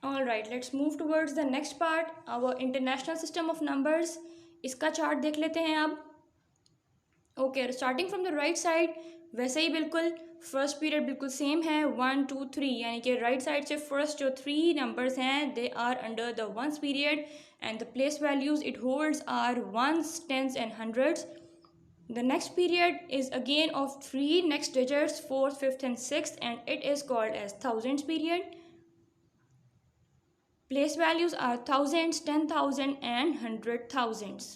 All right, let's move towards the next part, our international system of numbers. इसका chart देख लेते हैं अब। Okay, starting from the right side, वैसे ही बिल्कुल फर्स्ट पीरियड बिल्कुल सेम है, 1 2 3, यानी कि राइट साइड से फर्स्ट जो 3 नंबर्स हैं they are under the ones period and the place values it holds are ones, tens and hundreds. The next period is again of 3 next digits, 4th, 5th and 6th, and it is called as thousands period. Place values are thousands, 10,000 and 100,000s.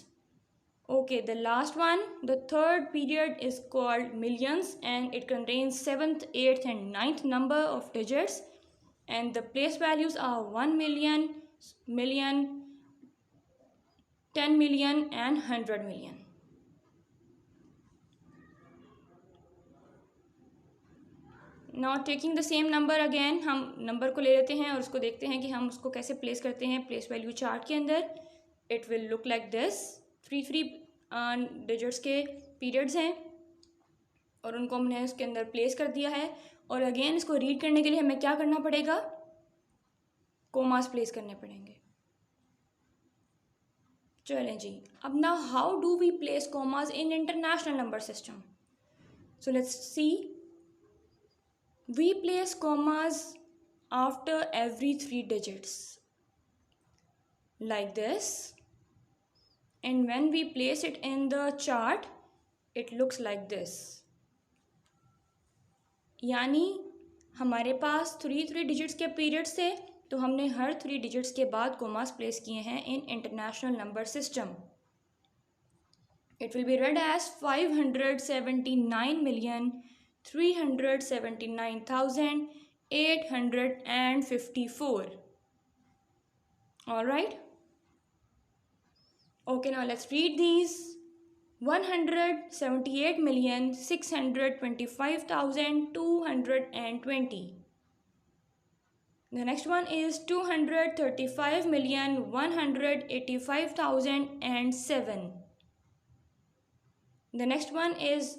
Okay, the last one, the third period is called millions and it contains 7th, 8th and 9th number of digits, and the place values are 1 million, million, 10 million and 100 million. Not taking the same number again, हम number को ले लेते हैं और उसको देखते हैं कि हम उसको कैसे प्लेस करते हैं प्लेस वैल्यू चार्ट के अंदर. It will look like this. Three digits के पीरियड्स हैं और उनको हमने उसके अंदर प्लेस कर दिया है. और अगेन इसको रीड करने के लिए हमें क्या करना पड़ेगा, कोमास प्लेस करने पड़ेंगे. चलें जी, अब ना how do we place commas in international number system. So let's see. We place commas after every 3 digits like this, and when we place it in the chart it looks like this. यानी हमारे पास 3 digits के periods थे तो हमने हर 3 digits के बाद commas place किए हैं in international number system. It will be read as 579,379,854. All right. Okay, now let's read these. 178,625,220. The next one is 235,185,007. The next one is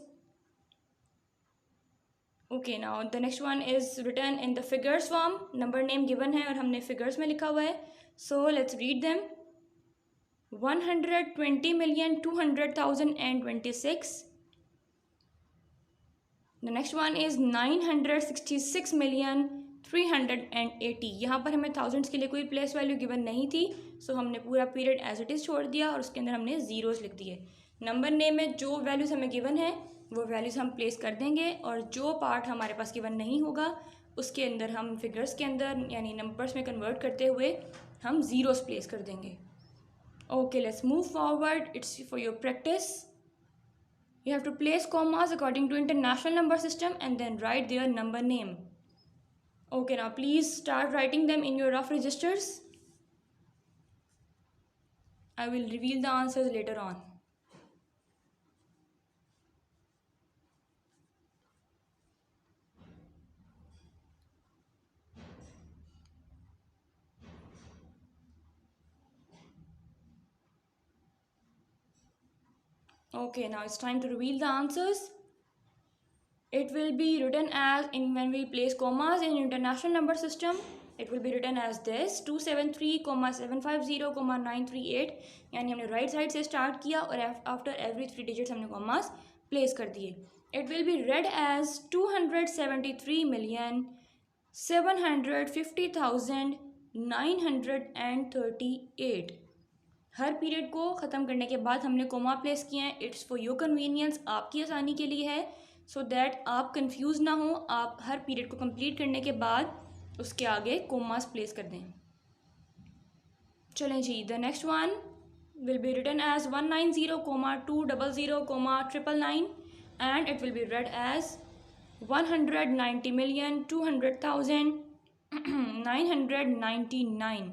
okay, now the next one is written in the figures form. Number name given है और हमने figures में लिखा हुआ है. So let's read them. 120,200,026. The next one is 966,380. यहाँ पर हमें थाउजेंड्स के लिए कोई प्लेस वैल्यू गिवन नहीं थी, सो हमने पूरा पीरियड एज इट इज़ छोड़ दिया और उसके अंदर हमने ज़ीरोज़ लिख दिए. नंबर नेम में जो वैल्यूज़ हमें गिवन है वो वैल्यूज़ हम प्लेस कर देंगे और जो पार्ट हमारे पास गिवन नहीं होगा उसके अंदर हम फिगर्स के अंदर यानी नंबर्स में कन्वर्ट करते हुए हम ज़ीरोज़ प्लेस कर देंगे. Okay, let's move forward. It's for your practice. You have to place commas according to international number system and then write their number name. Okay, now please start writing them in your rough registers. I will reveal the answers later on. Okay, now it's time to reveal the answers. It will be written as when we place commas in international number system, it will be written as this: 273,750,938. यानी हमने right side से start किया और after every 3 digits हमने commas place कर दिए. It will be read as 273,750,938. हर period को ख़त्म करने के बाद हमने कोमा प्लेस किए हैं. इट्स फॉर योर कन्वीनियंस, आपकी आसानी के लिए है, सो दैट आप कंफ्यूज ना हो. आप हर पीरियड को कंप्लीट करने के बाद उसके आगे कोमास प्लेस कर दें. चलें जी, the next one will be written as 190,200,999 and it will be read as 190,200,999.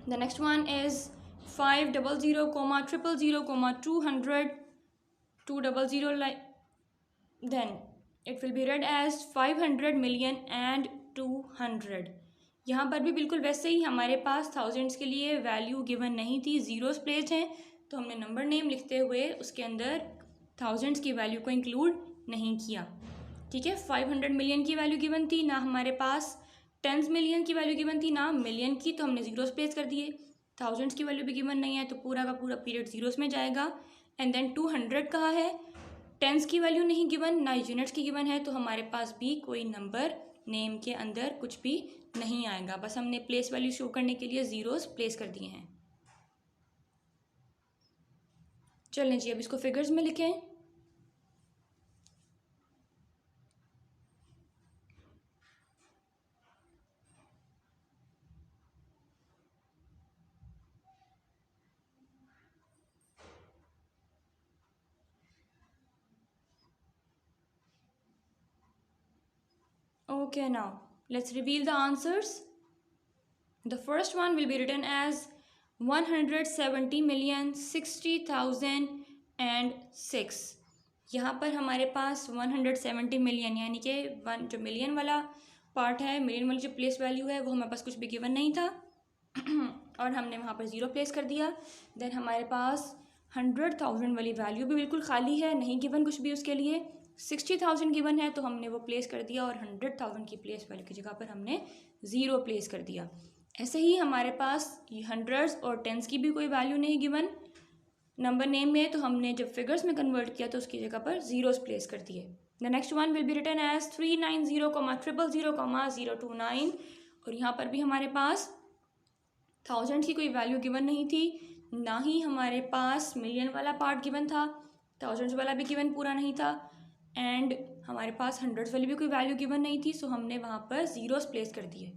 The next one is 500,000,200 200. Then it will be read as 500 million and 200. यहाँ पर भी बिल्कुल वैसे ही हमारे पास थाउजेंड्स के लिए वैल्यू गिवन नहीं थी, ज़ीरोज़ प्लेस हैं, तो हमने नंबर नेम लिखते हुए उसके अंदर थाउजेंड्स की वैल्यू को इंक्लूड नहीं किया. ठीक है, 500 मिलियन की वैल्यू गिवन थी, ना हमारे पास टेंस मिलियन की वैल्यू गिवन थी ना मिलियन की, तो हमने जीरोस प्लेस कर दिए। थाउजेंड्स की वैल्यू भी गिवन नहीं है, तो पूरा का पूरा पीरियड जीरोस में जाएगा। एंड देन 200 कहा है, टेंस की वैल्यू नहीं गिवन, ना यूनिट्स की गिवन है, तो हमारे पास भी कोई नंबर नेम के अंदर कुछ भी नहीं आएगा। बस हमने प्लेस वैल्यू शो करने के लिए जीरोस प्लेस कर दिए हैं। चलें जी, अब इसको फिगर्स में लिखें। Okay, now let's reveal the answers. The first one will be written as 170,60,006। यहाँ पर हमारे पास 170 मिलियन यानी कि जो मिलियन वाला पार्ट है, मिलियन वाली जो प्लेस वैल्यू है वो हमारे पास कुछ भी गिवन नहीं था और हमने वहाँ पर ज़ीरो प्लेस कर दिया। देन हमारे पास 100,000 वाली वैल्यू भी बिल्कुल खाली है, नहीं गिवन कुछ भी उसके लिए। 60,000 गिवन है तो हमने वो प्लेस कर दिया और 100,000 की प्लेस वैल्यू की जगह पर हमने ज़ीरो प्लेस कर दिया। ऐसे ही हमारे पास हंड्रेड्स और टेंस की भी कोई वैल्यू नहीं गिवन नंबर नेम में, तो हमने जब फिगर्स में कन्वर्ट किया तो उसकी जगह पर जीरोस प्लेस कर दिए। The next one will be written as 390,000,029 और यहाँ पर भी हमारे पास थाउजेंड की कोई वैल्यू गिवन नहीं थी, ना ही हमारे पास मिलियन वाला पार्ट गिवन था, थाउजेंड्स वाला भी गिवन पूरा नहीं था, एंड हमारे पास हंड्रेड्स वाली भी कोई वैल्यू गिवन नहीं थी, सो हमने वहाँ पर जीरोस प्लेस कर दिए।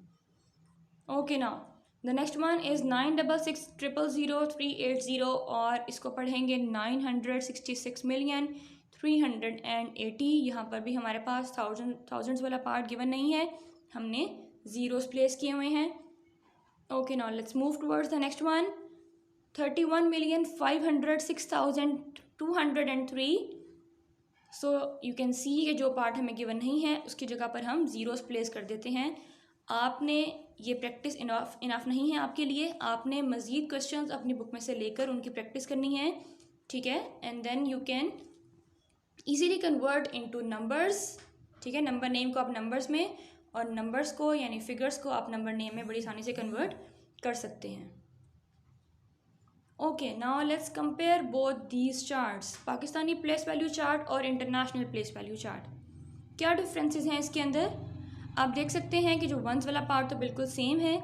Okay, now the next one is 966,000,380 और इसको पढ़ेंगे 966,380। यहाँ पर भी हमारे पास थाउजेंड्स वाला पार्ट गिवन नहीं है, हमने जीरोस प्लेस किए हुए हैं। Okay, now let's move towards the next one 31,506,203। So you can see कि जो पार्ट हमें गिवन नहीं है उसकी जगह पर हम जीरोस प्लेस कर देते हैं। आपने ये प्रैक्टिस इनफ नहीं है आपके लिए, आपने मज़ीद क्वेश्चंस अपनी बुक में से लेकर उनकी प्रैक्टिस करनी है, ठीक है। And then you can easily convert into numbers, ठीक है। नंबर नेम को आप नंबर्स में और नंबर्स को यानी फिगर्स को आप नंबर नेम में बड़ी आसानी से कन्वर्ट कर सकते हैं। Okay, now let's compare both these charts, Pakistani place value chart और इंटरनेशनल प्लेस वैल्यू चार्ट। क्या डिफरेंसेस हैं इसके अंदर? आप देख सकते हैं कि जो वंस वाला पार्ट तो बिल्कुल सेम है।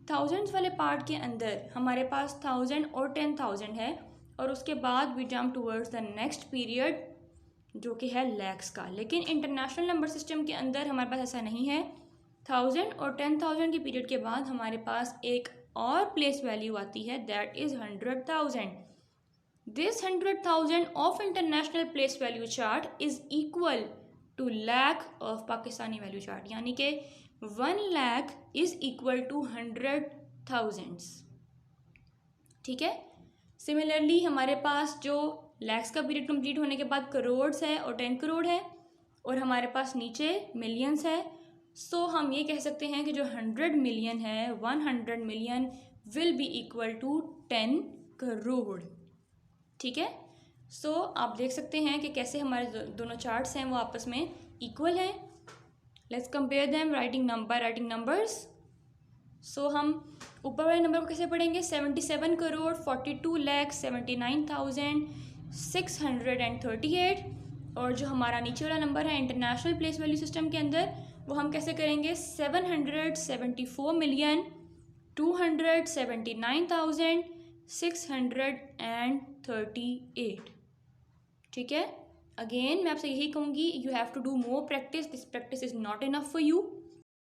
थाउजेंड्स वाले पार्ट के अंदर हमारे पास 1000 और 10,000 है और उसके बाद we jump towards the next period जो कि है लैक्स का। लेकिन इंटरनेशनल नंबर सिस्टम के अंदर हमारे पास ऐसा नहीं है। 1000 और 10,000 के पीरियड के बाद हमारे पास एक और प्लेस वैल्यू आती है, that is 100,000। This 100,000 of international place value chart is equal to lakh of Pakistani value chart, यानी कि 1 लाख इज़ इक्वल टू 100,000, ठीक है। सिमिलरली हमारे पास जो लैक्स का पीरियड कंप्लीट होने के बाद करोड्स है और 10 करोड़ है और हमारे पास नीचे मिलियंस है। सो हम ये कह सकते हैं कि जो 100 मिलियन है, 100 million will be equal to 10 crore, ठीक है। सो आप देख सकते हैं कि कैसे हमारे दोनों चार्ट्स हैं वो आपस में इक्वल हैं। Let's compare them writing numbers. So हम ऊपर वाले नंबर को कैसे पढ़ेंगे? 77,42,79,638 और जो हमारा नीचे वाला नंबर है इंटरनेशनल प्लेस वैल्यू सिस्टम के अंदर वो हम कैसे करेंगे? 774,279,638, ठीक है। अगेन मैं आपसे यही कहूँगी, you have to do more practice, this practice is not enough for you.